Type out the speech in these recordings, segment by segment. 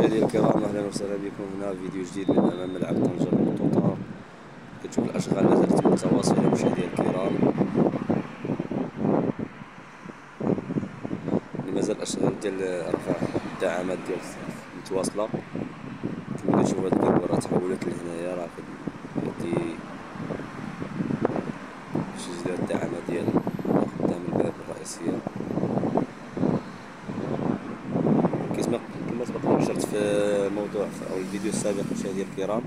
مشاهدينا الكرام، اهلا وسهلا بكم هنا في فيديو جديد من امام ملعب طنجة للقطوطة. كتشوف الاشغال لا زالت متواصلة مشاهدينا الكرام، مازال الاشغال ديال رفع الدعامات ديال الصرف متواصلة. كما كتشوف هاد الدربة راه تحولت لهنايا، راه كدي شي جديد الدعامة ديال قدام الباب الرئيسية. كما سبق وأشرت في موضوع أو الفيديو السابق مشاهدينا الكرام،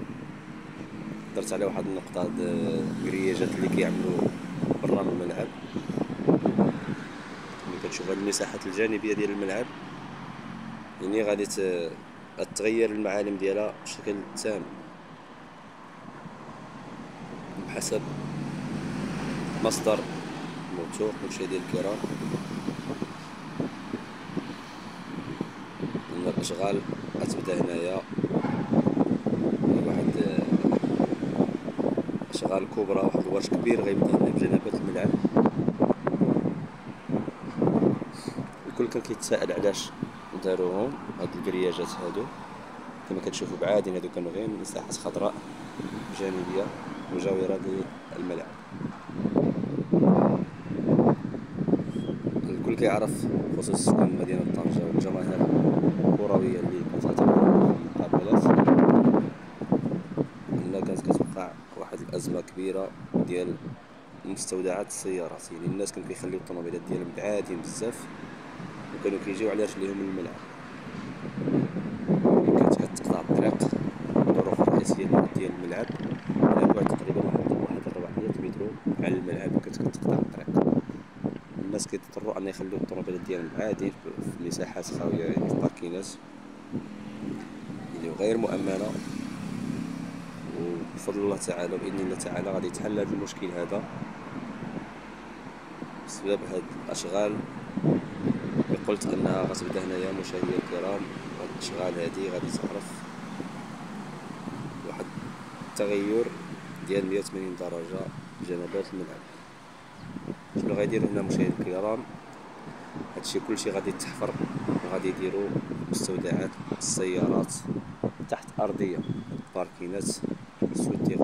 درت على واحد النقطة هاد الكرياجات اللي كيعملوا برا من الملعب. ملي كتشوف هاد المساحات الجانبية ديال الملعب يعني غادي تغير المعالم ديالها بشكل تام بحسب مصدر موثوق. مشاهدينا الكرام، ان الاشغال غتبدا هنايا، واحد اشغال كبرى، واحد الورش كبير غيبدا هنا بجنبات الملعب. الكل كان كيتساءل علاش داروهم هاد الكرياجات هادو. كما كتشوفوا بعادين هادو كانوا غير مساحات خضراء جانبيه مجاوره للملعب. الكل كيعرف خصوص سكان مدينه طنجة والجماهير الكرويه اللي كتعتبر في المقابلات ان كانت كتوقع واحد الازمه كبيره ديال مستودعات السيارات. يعني الناس كانوا كيخليو الطوموبيلات ديالهم بعادين بزاف وكانوا كيجيو على رجليهم من الملعب. كانت كتقطع الطريق، الطرق الرئيسيه ديال الملعب على بعد تقريبا واحد 400 متر على الملعب كانت كتقطع الطريق. الناس كيضطروا ان يخليو الطوموبيلات ديالهم بعادين في مساحات خاويه، يعني في باركينات يعني غير مؤمنه. وبفضل الله تعالى وباذن الله تعالى غادي يتحل هذا المشكل هذا بسبب هاد الاشغال اللي قلت انها غتبدا هنايا. مشاهدينا الكرام، هاد الاشغال هادي غادي تعرف واحد التغير ديال 180 درجه بجنبات الملعب. شنو غيديروا هنا مشاهدينا الكرام؟ هادشي كلشي غادي يتحفر وغادي يديروا مستودعات السيارات تحت ارضيه، باركينات سوتيغ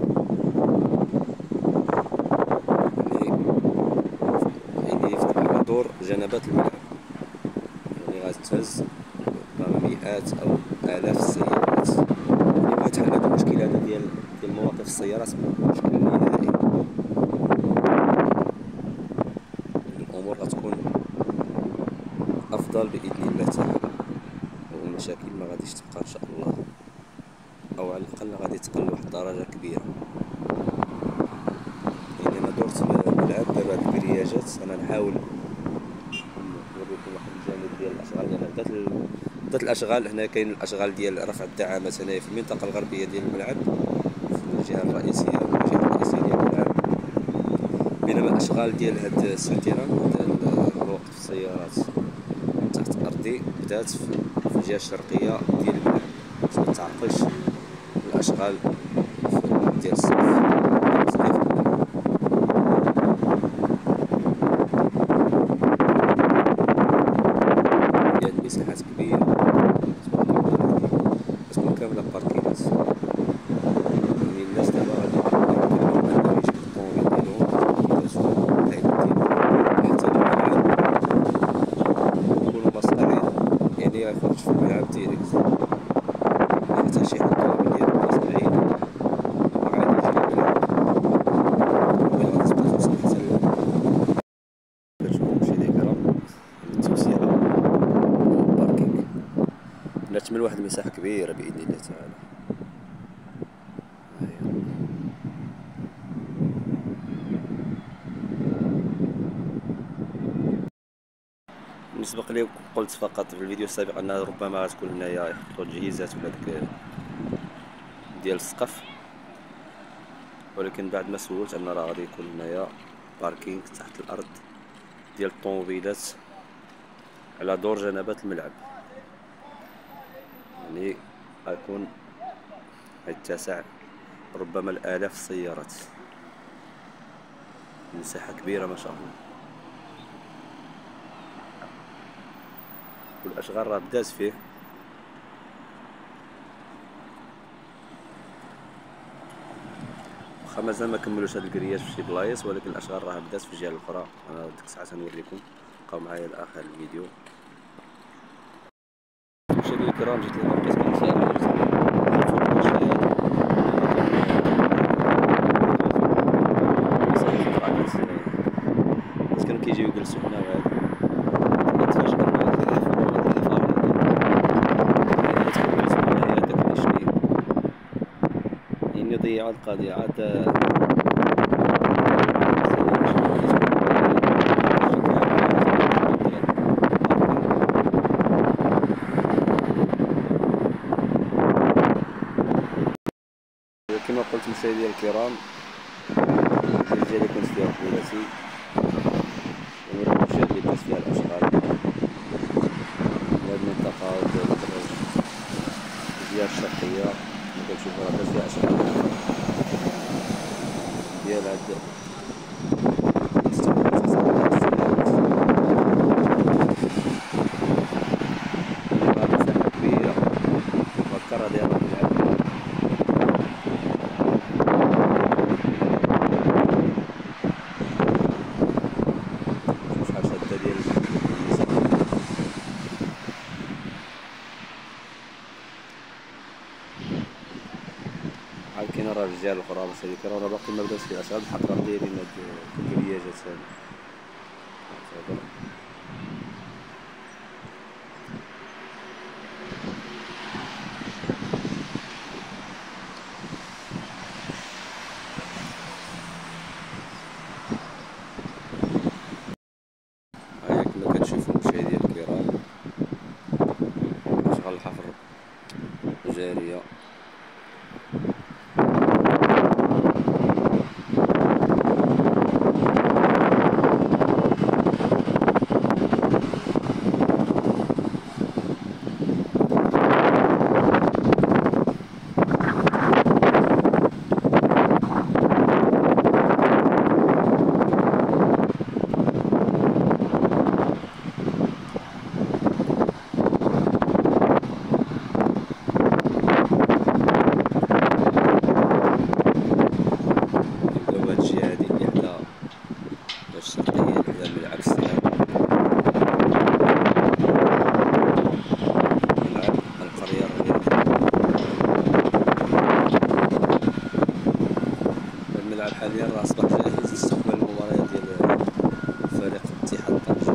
اللي على دور جنبات الملعب. يعني غتهز مئات او الاف السيارات. اللي بغا يتحل هذا المشكل هذا ديال مواقف السيارات مشكل نهائي، الامور غتكون افضل باذن الله تعالى، والمشاكل ما غاديش تبقى ان شاء الله، او على الاقل غادي تقل واحد الدرجه كبيره. يعني انا درت الملعب دابا هاد الكرياجات، انا نحاول نوريكم واحد الجانب ديال الاشغال. يعني بدات الاشغال هنا، كاين الاشغال ديال رفع الدعامات هنايا في المنطقه الغربيه ديال الملعب في الجهه الرئيسيه ديال الملعب، بينما الاشغال ديال هاد السوتيران ديال موقف السيارات تحت ارضي بدات في الجهه الشرقيه ديال الملعب باش ما تعرقلش الاشغال ديال الصرف. مساحات كبيرة تكون كاملة باركينات. يعني الناس دابا غادي يقدروا أنهم يجيبو الطوموبيل ديالهم حتى الملعب يكونوا مصنعين، يعني غيخرج في الملعب ديريكت، يعني حتى شي الطوموبيل ديالهم مصنعين وغادي يجي للملعب وغادي تبقى توصل حتى كتشوفو مشاهدينا الكرام التوسيع الباركينغ. نتمنى واحد المساحة كبيرة بإذن الله تعالى. بالنسبة لي قلت فقط في الفيديو السابق أنها ربما غتكون هنايا يحطوا التجهيزات ولا داك ديال السقف، ولكن بعد ما سولت أن راه غادي يكون هنايا باركينغ تحت الأرض ديال الطوموبيلات على دور جنبات الملعب. يعني غيكون يتسع ربما الآلاف السيارات، مساحة كبيرة ما شاء الله. والأشغال راه بدات فيه، واخا مازال ما كملوش هاد الكرياج في شي بلايص، ولكن الاشغال راه بدات في الجهه الاخرى. انا ديك الساعه تنوريكم، بقاو معايا لاخر الفيديو. مشاهدينا الكرام، جيت لهنا بقيت كنسال على جزء من الفوتوغرافيات الناس كانوا كيجيو يجلسوا هنا، وهذا تفاجئ انه يعني ضيعوا القضية عاد. كما قلت مشاهدينا الكرام، الفيديو ديالي كنت فيها بولاتي ونوريكم شوية اللي بدات فيها الأشغال في هاد المنطقة ديال الدرج ديال الشرقية. كما كتشوفوا راه بدات فيها أشغال ديال هاد مساحة كبيرة والكرة ديالها ملعب. عاد كاين راه الرجال الاخرى بس هذيك راه باقي ما بداش فيها شغل الحق راه دايرين هاد الكرياجات هادو. هاهي كما كتشوفوا مشاهدينا الكرام، أشغال الحفر جارية. الشرقية لحدا الملعب الصغير، ملعب القرية الرياضية. الملعب حاليا راه أصبح جاهز لاستقبال المباريات ديال فريق اتحاد طنجة.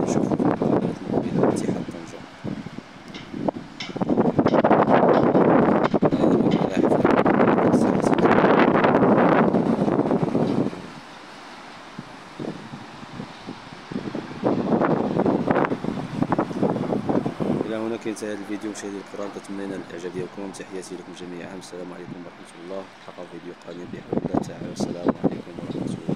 نشوفو في المقابلات المقبلة اتحاد طنجة. إلى هنا كينتهي هذا الفيديو مشاهدينا الكرام، كنتمنى الاعجاب ديالكم. تحياتي لكم جميعا، السلام عليكم ورحمة الله. نلتقاو في فيديو قادم بحول الله تعالى، والسلام عليكم ورحمة الله.